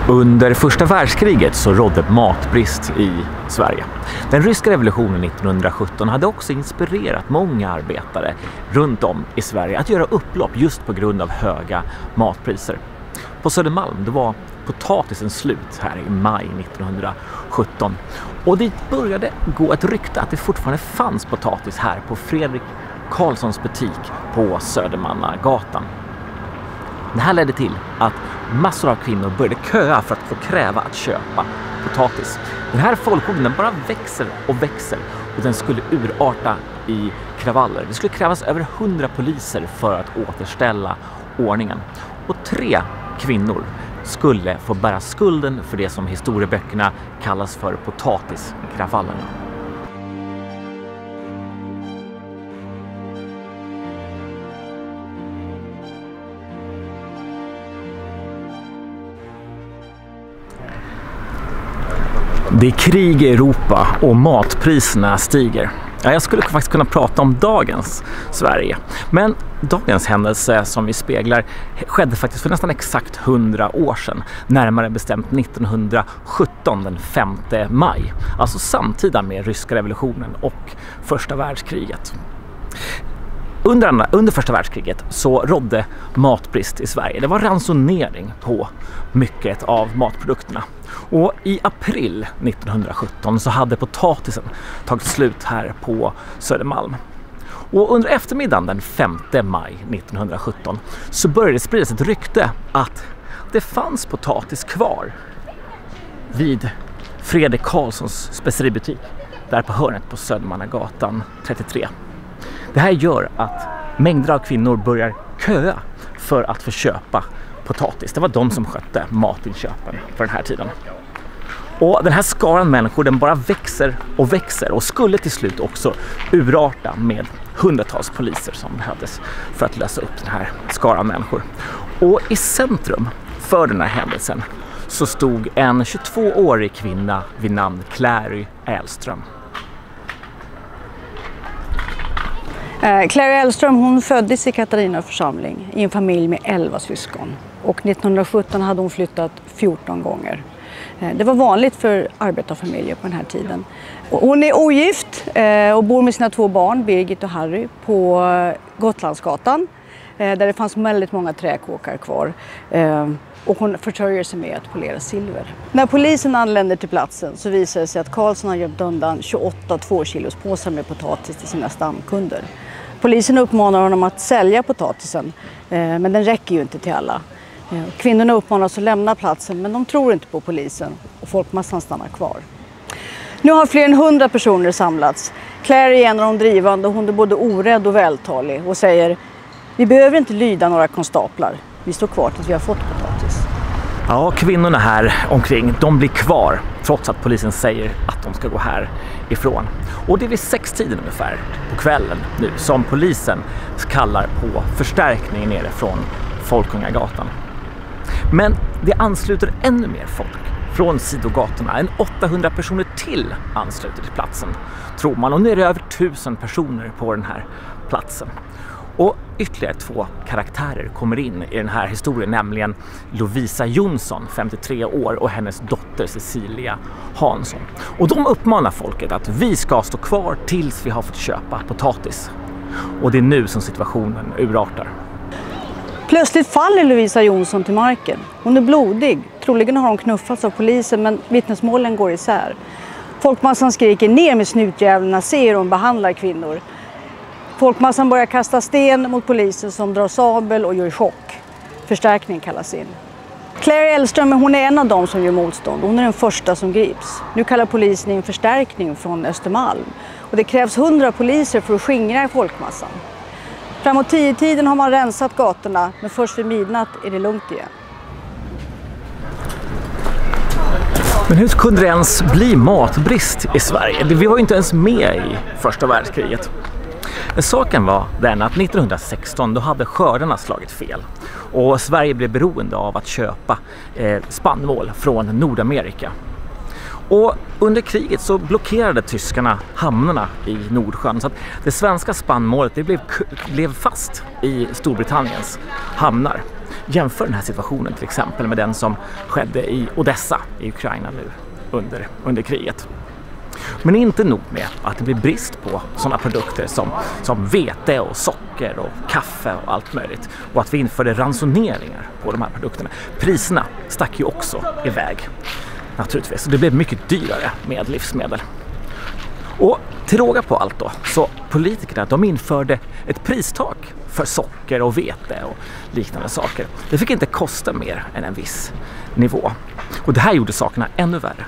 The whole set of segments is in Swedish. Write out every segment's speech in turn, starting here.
Under första världskriget så rådde matbrist i Sverige. Den ryska revolutionen 1917 hade också inspirerat många arbetare runt om i Sverige att göra upplopp just på grund av höga matpriser. På Södermalm då var potatisen slut här i maj 1917. Och det började gå ett rykte att det fortfarande fanns potatis här på Fredrik Karlssons butik på Södermannagatan. Det här ledde till att massor av kvinnor började köa för att få kräva att köpa potatis. Den här folkvågen bara växer och växer och den skulle urarta i kravaller. Det skulle krävas över 100 poliser för att återställa ordningen. Och 3 kvinnor skulle få bära skulden för det som historieböckerna kallas för potatiskravallerna. Det är krig i Europa och matpriserna stiger. Ja, jag skulle faktiskt kunna prata om dagens Sverige. Men dagens händelse som vi speglar skedde faktiskt för nästan exakt 100 år sedan. Närmare bestämt 1917 den 5 maj. Alltså samtida med ryska revolutionen och första världskriget. Under första världskriget så rådde matbrist i Sverige. Det var ransonering på mycket av matprodukterna. Och i april 1917 så hade potatisen tagit slut här på Södermalm. Och under eftermiddagen den 5 maj 1917 så började det spridas ett rykte att det fanns potatis kvar vid Fredrik Karlssons speceributik där på hörnet på Södermannagatan 33. Det här gör att mängder av kvinnor börjar köa för att få köpa potatis. Det var de som skötte matinköpen för den här tiden. Och den här skaran människor den bara växer och skulle till slut också urarta med hundratals poliser som behövdes för att lösa upp den här skaran människor. Och i centrum för den här händelsen så stod en 22-årig kvinna vid namn Clary Elström. Clary Elström hon föddes i Katarina församling i en familj med 11 syskon. Och 1917 hade hon flyttat 14 gånger. Det var vanligt för arbetarfamiljer på den här tiden. Hon är ogift och bor med sina 2 barn, Birgit och Harry, på Gotlandsgatan. Där det fanns väldigt många träkåkar kvar. Och hon försörjer sig med att polera silver. När polisen anländer till platsen så visar det sig att Karlsson har gömt undan 28 2-kilospåsar med potatis till sina stamkunder. Polisen uppmanar honom att sälja potatisen, men den räcker ju inte till alla. Kvinnorna uppmanas att lämna platsen, men de tror inte på polisen och folkmassan stannar kvar. Nu har fler än 100 personer samlats. Clary är en av de drivande och hon är både orädd och vältalig och säger: vi behöver inte lyda några konstaplar. Vi står kvar tills vi har fått potatis. Ja, kvinnorna här omkring, de blir kvar trots att polisen säger att de ska gå härifrån. Och det är vid 6-tiden ungefär på kvällen nu som polisen kallar på förstärkning nere från Folkungagatan. Men det ansluter ännu mer folk från sidogatorna. En 800 personer till ansluter till platsen, tror man. Och nu är det över 1000 personer på den här platsen. Och ytterligare 2 karaktärer kommer in i den här historien, nämligen Lovisa Jonsson, 53 år, och hennes dotter Cecilia Hansson. Och de uppmanar folket att vi ska stå kvar tills vi har fått köpa potatis. Och det är nu som situationen urartar. Plötsligt faller Lovisa Jonsson till marken. Hon är blodig. Troligen har hon knuffats av polisen, men vittnesmålen går isär. Folkmassan skriker ner med snutjävlarna, ser hon behandlar kvinnor. Folkmassan börjar kasta sten mot polisen som drar sabel och gör chock. Förstärkning kallas in. Clary Elström hon är en av dem som gör motstånd. Hon är den första som grips. Nu kallar polisen in förstärkning från Östermalm. Och det krävs 100 poliser för att skingra folkmassan. Framåt 10-tiden har man rensat gatorna, men först vid midnatt är det lugnt igen. Men hur kunde det ens bli matbrist i Sverige? Vi var ju inte ens med i första världskriget. Saken var den att 1916 då hade skördarna slagit fel och Sverige blev beroende av att köpa spannmål från Nordamerika. Och under kriget så blockerade tyskarna hamnarna i Nordsjön så att det svenska spannmålet det blev fast i Storbritanniens hamnar. Jämför den här situationen till exempel med den som skedde i Odessa i Ukraina nu under kriget. Men inte nog med att det blir brist på sådana produkter som vete och socker och kaffe och allt möjligt. Och att vi införde ransoneringar på de här produkterna. Priserna stack ju också iväg naturligtvis. Och det blev mycket dyrare med livsmedel. Och till råga på allt då, så politikerna de införde ett pristak för socker och vete och liknande saker. Det fick inte kosta mer än en viss nivå. Och det här gjorde sakerna ännu värre.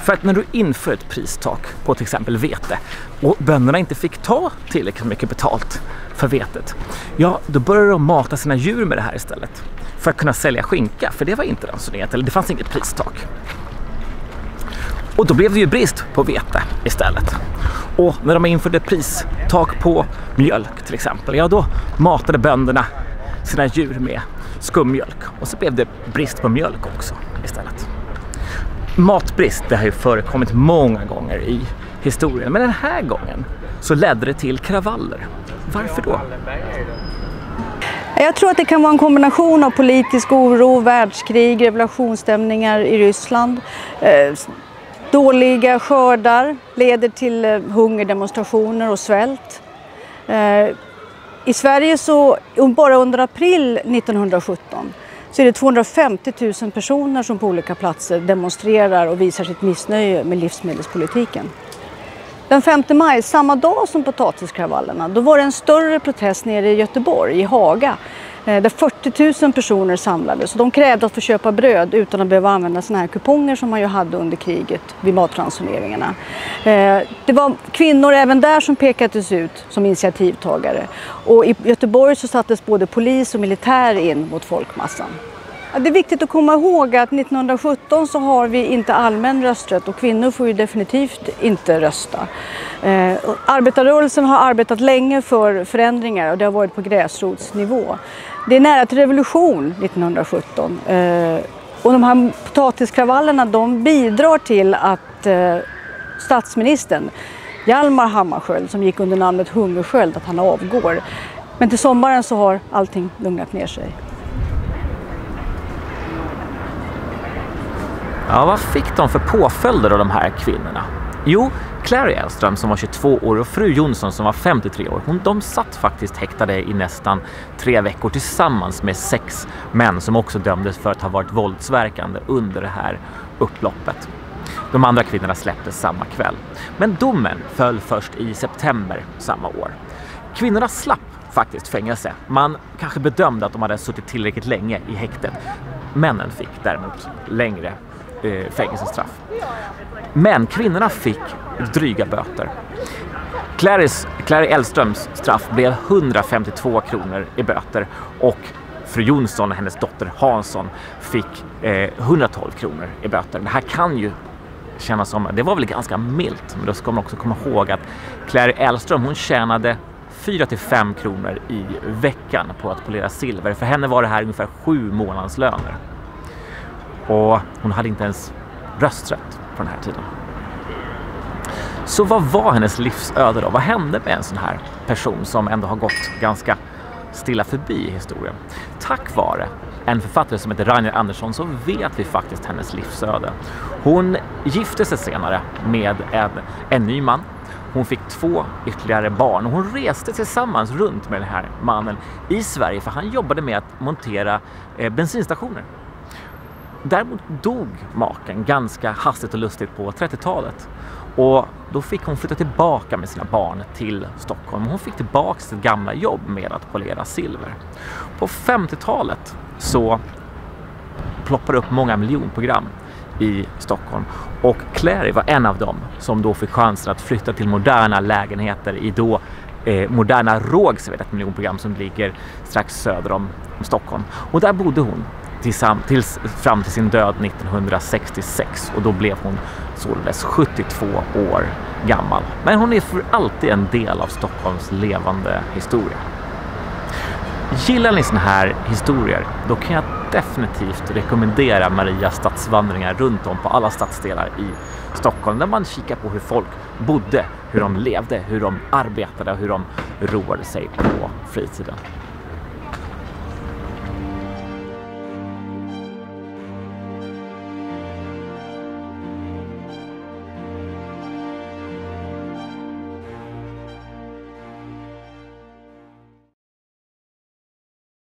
För att när du inför ett pristak på till exempel vete och bönderna inte fick ta tillräckligt mycket betalt för vetet, ja då började de mata sina djur med det här istället. För att kunna sälja skinka, för det var inte ransonerat, eller det fanns inget pristak. Och då blev det ju brist på vete istället. Och när de införde pristak på mjölk till exempel, ja då matade bönderna sina djur med skummjölk. Och så blev det brist på mjölk också istället. Matbrist, det har ju förekommit många gånger i historien. Men den här gången så ledde det till kravaller. Varför då? Jag tror att det kan vara en kombination av politisk oro, världskrig, revolutionsstämningar i Ryssland. Dåliga skördar leder till hungerdemonstrationer och svält. I Sverige så bara under april 1917 så är det 250 000 personer som på olika platser demonstrerar och visar sitt missnöje med livsmedelspolitiken. Den 5 maj, samma dag som potatiskravallerna, då var det en större protest nere i Göteborg, i Haga, där 40 000 personer samlades. Och de krävde att få köpa bröd utan att behöva använda såna här kuponger som man ju hade under kriget vid matransoneringarna. Det var kvinnor även där som pekades ut som initiativtagare. Och i Göteborg så sattes både polis och militär in mot folkmassan. Det är viktigt att komma ihåg att 1917 så har vi inte allmän rösträtt och kvinnor får ju definitivt inte rösta. Arbetarrörelsen har arbetat länge för förändringar och det har varit på gräsrotsnivå. Det är nära till revolution 1917 och de här potatiskravallerna de bidrar till att statsministern Hjalmar Hammarskjöld, som gick under namnet Hungersköld, att han avgår. Men till sommaren så har allting lugnat ner sig. Ja, vad fick de för påföljder av de här kvinnorna? Jo, Clary Elström som var 22 år och fru Jonsson som var 53 år, de satt faktiskt häktade i nästan 3 veckor tillsammans med 6 män som också dömdes för att ha varit våldsverkande under det här upploppet. De andra kvinnorna släpptes samma kväll. Men domen föll först i september samma år. Kvinnorna slapp faktiskt fängelse. Man kanske bedömde att de hade suttit tillräckligt länge i häktet. Männen fick däremot längre fängelsestraff. Men kvinnorna fick dryga böter. Clary Elströms straff blev 152 kronor i böter och fru Jonsson och hennes dotter Hansson fick 112 kronor i böter. Det här kan ju kännas som, det var väl ganska milt, men då ska man också komma ihåg att Clary Elström, hon tjänade 4-5 kronor i veckan på att polera silver. För henne var det här ungefär 7 månadslöner. Och hon hade inte ens rösträtt på den här tiden. Så vad var hennes livsöde då? Vad hände med en sån här person som ändå har gått ganska stilla förbi i historien? Tack vare en författare som heter Rainer Andersson så vet vi faktiskt hennes livsöde. Hon gifte sig senare med en ny man. Hon fick 2 ytterligare barn och hon reste tillsammans runt med den här mannen i Sverige för han jobbade med att montera bensinstationer. Däremot dog maken ganska hastigt och lustigt på 30-talet. Och då fick hon flytta tillbaka med sina barn till Stockholm. Hon fick tillbaka sitt gamla jobb med att polera silver. På 50-talet så ploppade upp många miljonprogram i Stockholm. Och Clary var en av dem som då fick chansen att flytta till moderna lägenheter i då moderna Rågsved, ett miljonprogram som ligger strax söder om Stockholm. Och där bodde hon fram till sin död 1966 och då blev hon således 72 år gammal. Men hon är för alltid en del av Stockholms levande historia. Gillar ni såna här historier, då kan jag definitivt rekommendera Marias stadsvandringar runt om på alla stadsdelar i Stockholm där man kikar på hur folk bodde, hur de levde, hur de arbetade och hur de roade sig på fritiden.